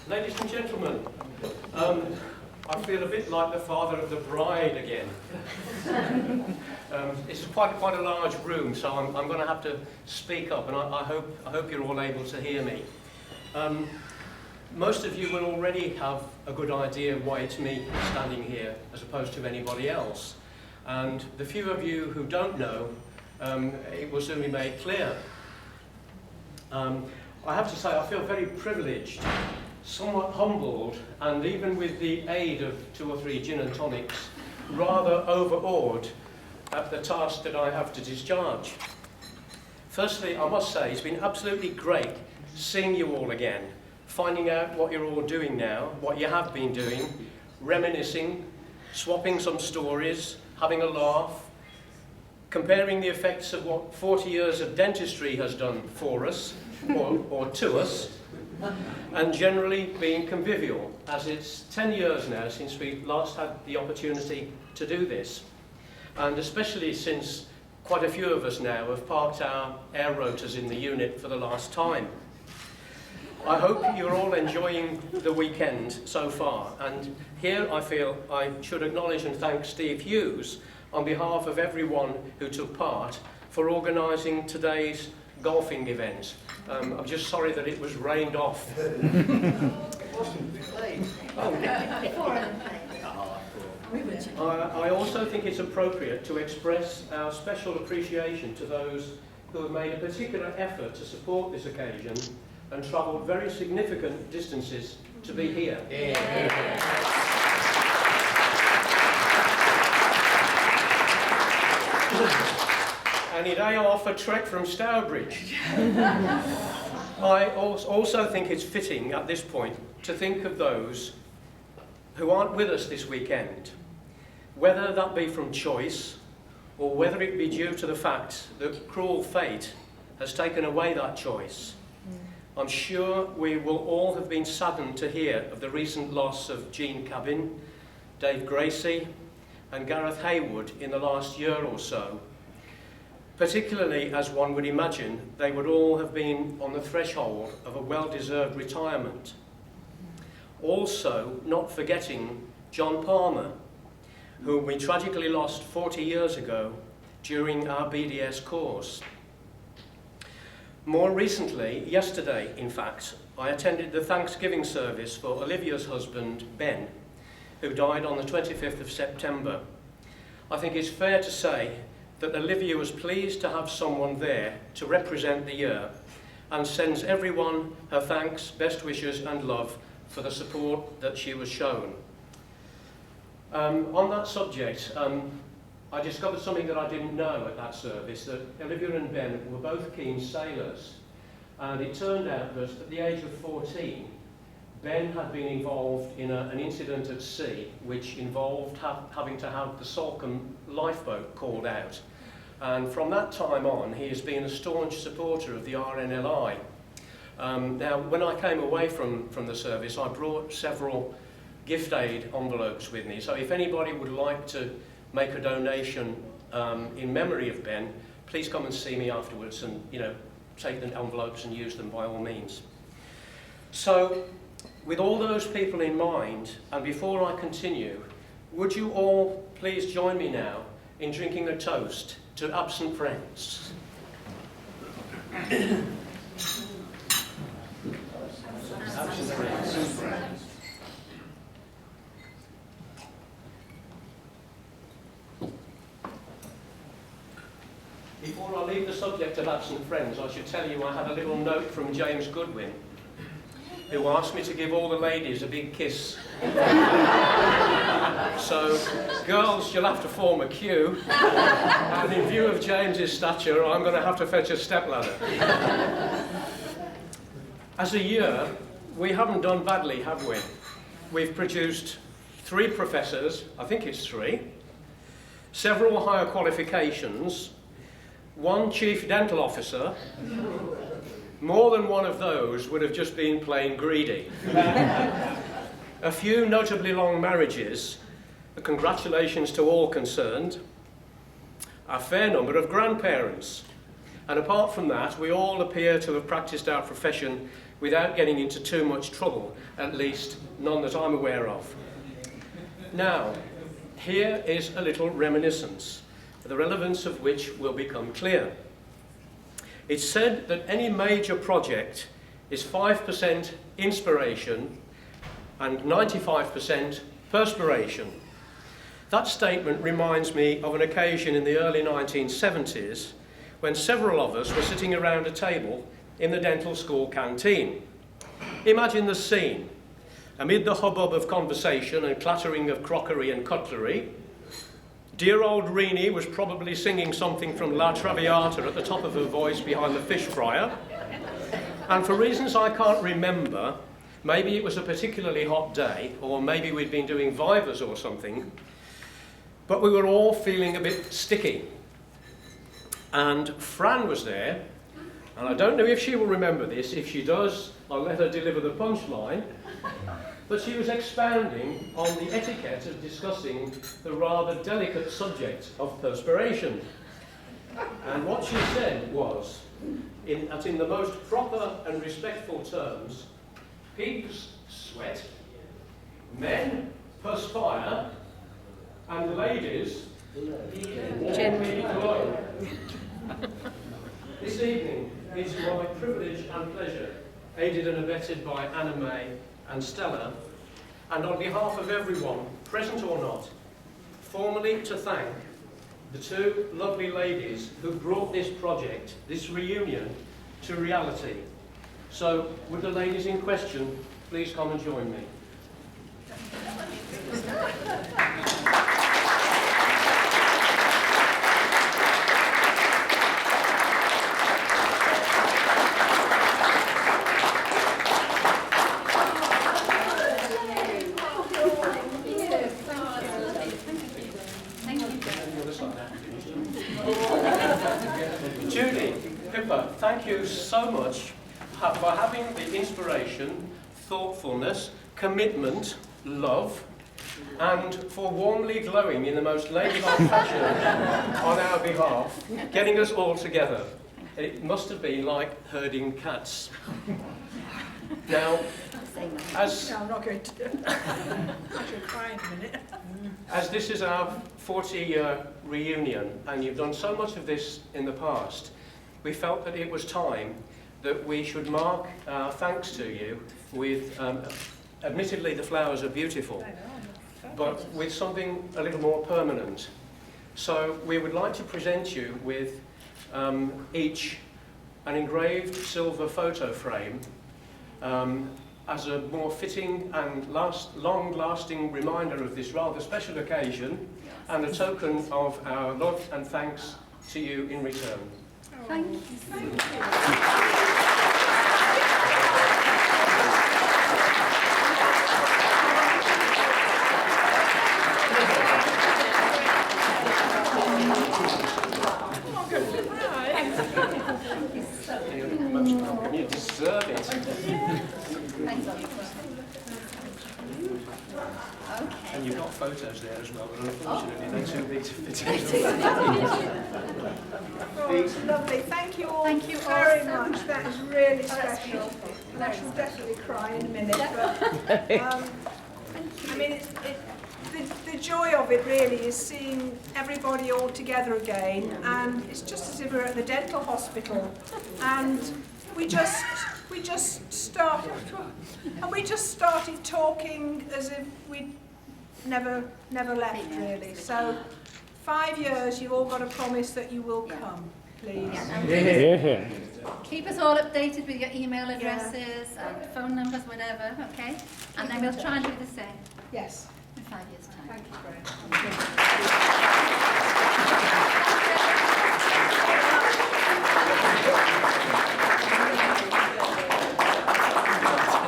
Ladies and gentlemen, I feel a bit like the father of the bride again. It's quite a large room, so I'm going to have to speak up, and I hope you're all able to hear me. Most of you will already have a good idea why it's me standing here as opposed to anybody else. And the few of you who don't know, it will soon be made clear. I have to say I feel very privileged, somewhat humbled, and even with the aid of 2 or 3 gin and tonics, rather overawed at the task that I have to discharge. Firstly, I must say it's been absolutely great seeing you all again, finding out what you're all doing now, what you have been doing, reminiscing, swapping some stories, having a laugh, comparing the effects of what 40 years of dentistry has done for us, or to us, and generally being convivial, as it's 10 years now since we last had the opportunity to do this, and especially since quite a few of us now have parked our air rotors in the unit for the last time. I hope you're all enjoying the weekend so far, and here I feel I should acknowledge and thank Steve Hughes on behalf of everyone who took part for organising today's golfing event. I'm just sorry that it was rained off. I also think it's appropriate to express our special appreciation to those who have made a particular effort to support this occasion and travelled very significant distances to be here. Any day off a trek from Stourbridge. I also think it's fitting at this point to think of those who aren't with us this weekend, whether that be from choice or whether it be due to the fact that cruel fate has taken away that choice. I'm sure we will all have been saddened to hear of the recent loss of Jean Cabin, Dave Gracie and Gareth Haywood in the last year or so, particularly as one would imagine they would all have been on the threshold of a well-deserved retirement. Also, not forgetting John Palmer, whom we tragically lost 40 years ago during our BDS course. More recently, yesterday in fact, I attended the Thanksgiving service for Olivia's husband, Ben, who died on the 25th of September. I think it's fair to say that Olivia was pleased to have someone there to represent the year and sends everyone her thanks, best wishes and love for the support that she was shown. On that subject, I discovered something that I didn't know at that service, that Olivia and Ben were both keen sailors, and it turned out that at the age of 14, Ben had been involved in an incident at sea which involved having to have the Salcombe lifeboat called out. And from that time on, he has been a staunch supporter of the RNLI. Now, when I came away from the service, I brought several gift aid envelopes with me. So if anybody would like to make a donation in memory of Ben, please come and see me afterwards and, take the envelopes and use them by all means. So, with all those people in mind, and before I continue, would you all please join me now in drinking a toast to absent friends? Absent friends. Before I leave the subject of absent friends, I should tell you I had a little note from James Goodwin, who asked me to give all the ladies a big kiss. So, girls, you'll have to form a queue. And in view of James's stature, I'm going to have to fetch a stepladder. As a year, we haven't done badly, have we? We've produced 3 professors, I think it's 3, several higher qualifications, 1 chief dental officer. More than one of those would have just been plain greedy. A few notably long marriages, congratulations to all concerned, a fair number of grandparents, And apart from that, we all appear to have practiced our profession without getting into too much trouble, at least none that I'm aware of. Now, here is a little reminiscence, the relevance of which will become clear. It's said that any major project is 5% inspiration and 95% perspiration. That statement reminds me of an occasion in the early 1970s when several of us were sitting around a table in the dental school canteen. Imagine the scene. Amid the hubbub of conversation and clattering of crockery and cutlery, dear old Reenie was probably singing something from La Traviata at the top of her voice behind the fish fryer. And for reasons I can't remember, maybe it was a particularly hot day, or maybe we'd been doing vivas or something, but we were all feeling a bit sticky. And Fran was there, and I don't know if she will remember this. If she does, I'll let her deliver the punchline. But she was expounding on the etiquette of discussing the rather delicate subject of perspiration. And what she said was, in the most proper and respectful terms, pigs sweat, men perspire, and ladies gently glow. This evening is my privilege and pleasure, aided and abetted by Anna May and Stella, and on behalf of everyone, present or not, formally to thank the two lovely ladies who brought this project, this reunion, to reality. So, would the ladies in question please come and join me? Judi, Pippa, thank you so much for having the inspiration, thoughtfulness, commitment, love, and for warmly glowing in the most ladylike fashion on our behalf, getting us all together. It must have been like herding cats. Now, as no, I'm not going to. I should cry in a minute. As this is our 40-year reunion, and you've done so much of this in the past, we felt that it was time that we should mark our thanks to you with, admittedly the flowers are beautiful, but with something a little more permanent. So we would like to present you with each an engraved silver photo frame as a more fitting and long-lasting reminder of this rather special occasion, and a token of our love and thanks to you in return. Thank you. Thank you. You deserve it. Thanks. Okay. And you've got photos there as well, but unfortunately they're too big to fit in. Oh, it's lovely. Thank you all Thank you very all so much. That is really that's special. beautiful. And I shall definitely cry in a minute. But, I mean, the joy of it really is seeing everybody all together again, and it's just as if we're at the dental hospital, and we just started talking as if we'd never left really. So 5 years, you've all got to promise that you will come, please. Yeah. Keep us all updated with your email addresses and phone numbers, whatever, okay? And then we'll try and do the same Yes. in 5 years' time. Thank you very much.